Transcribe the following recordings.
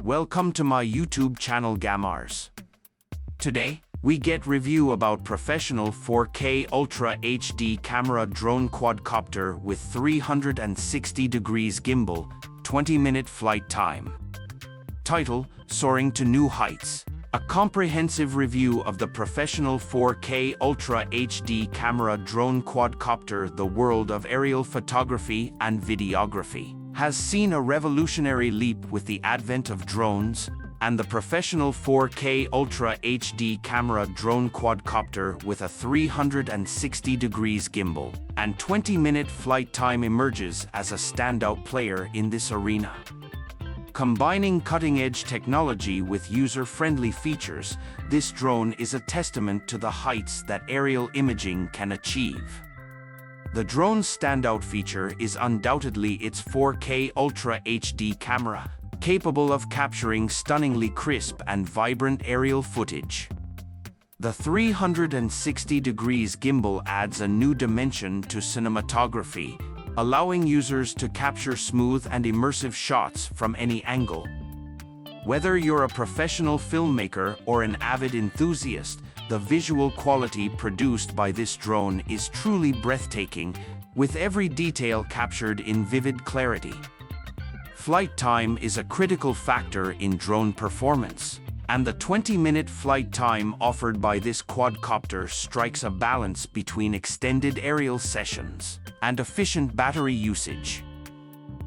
Welcome to my YouTube channel GAMAARZ. Today, we get review about professional 4K Ultra HD camera drone quadcopter with 360 degrees gimbal, 20-minute flight time. Title: Soaring to New Heights. A comprehensive review of the professional 4K Ultra HD camera drone quadcopter, the world of aerial photography and videography, has seen a revolutionary leap with the advent of drones, and the professional 4K Ultra HD camera drone quadcopter with a 360 degrees gimbal and 20-minute flight time emerges as a standout player in this arena. Combining cutting-edge technology with user-friendly features, this drone is a testament to the heights that aerial imaging can achieve. The drone's standout feature is undoubtedly its 4K Ultra HD camera, capable of capturing stunningly crisp and vibrant aerial footage. The 360 degrees gimbal adds a new dimension to cinematography, allowing users to capture smooth and immersive shots from any angle. Whether you're a professional filmmaker or an avid enthusiast, the visual quality produced by this drone is truly breathtaking, with every detail captured in vivid clarity. Flight time is a critical factor in drone performance, and the 20-minute flight time offered by this quadcopter strikes a balance between extended aerial sessions and efficient battery usage.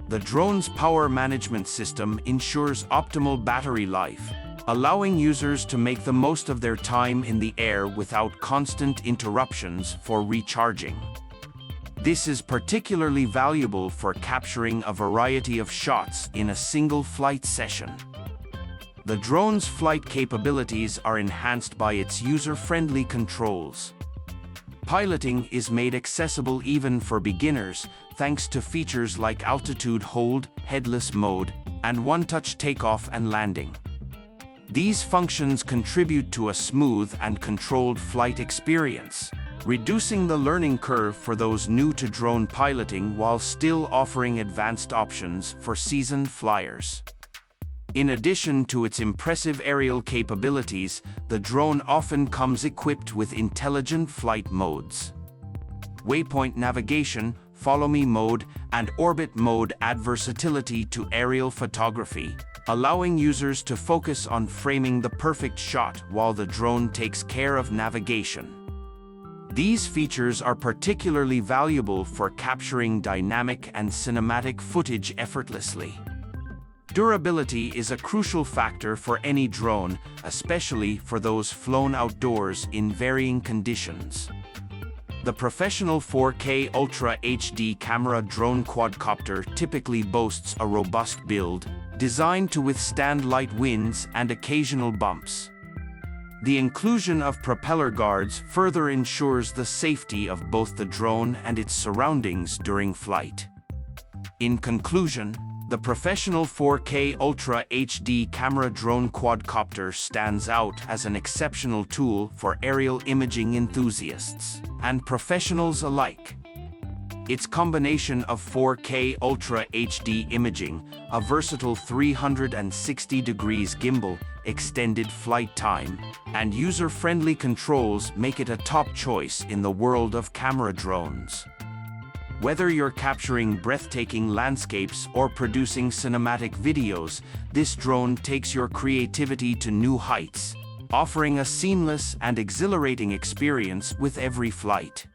The drone's power management system ensures optimal battery life, allowing users to make the most of their time in the air without constant interruptions for recharging. This is particularly valuable for capturing a variety of shots in a single flight session. The drone's flight capabilities are enhanced by its user-friendly controls. Piloting is made accessible even for beginners, thanks to features like altitude hold, headless mode, and one-touch takeoff and landing. These functions contribute to a smooth and controlled flight experience, reducing the learning curve for those new to drone piloting while still offering advanced options for seasoned flyers. In addition to its impressive aerial capabilities, the drone often comes equipped with intelligent flight modes. Waypoint navigation, follow me mode, and orbit mode add versatility to aerial photography, allowing users to focus on framing the perfect shot while the drone takes care of navigation. These features are particularly valuable for capturing dynamic and cinematic footage effortlessly. Durability is a crucial factor for any drone, especially for those flown outdoors in varying conditions. The professional 4K Ultra HD camera drone quadcopter typically boasts a robust build, designed to withstand light winds and occasional bumps. The inclusion of propeller guards further ensures the safety of both the drone and its surroundings during flight. In conclusion, the professional 4K Ultra HD camera drone quadcopter stands out as an exceptional tool for aerial imaging enthusiasts and professionals alike. Its combination of 4K Ultra HD imaging, a versatile 360 degrees gimbal, extended flight time, and user-friendly controls make it a top choice in the world of camera drones. Whether you're capturing breathtaking landscapes or producing cinematic videos, this drone takes your creativity to new heights, offering a seamless and exhilarating experience with every flight.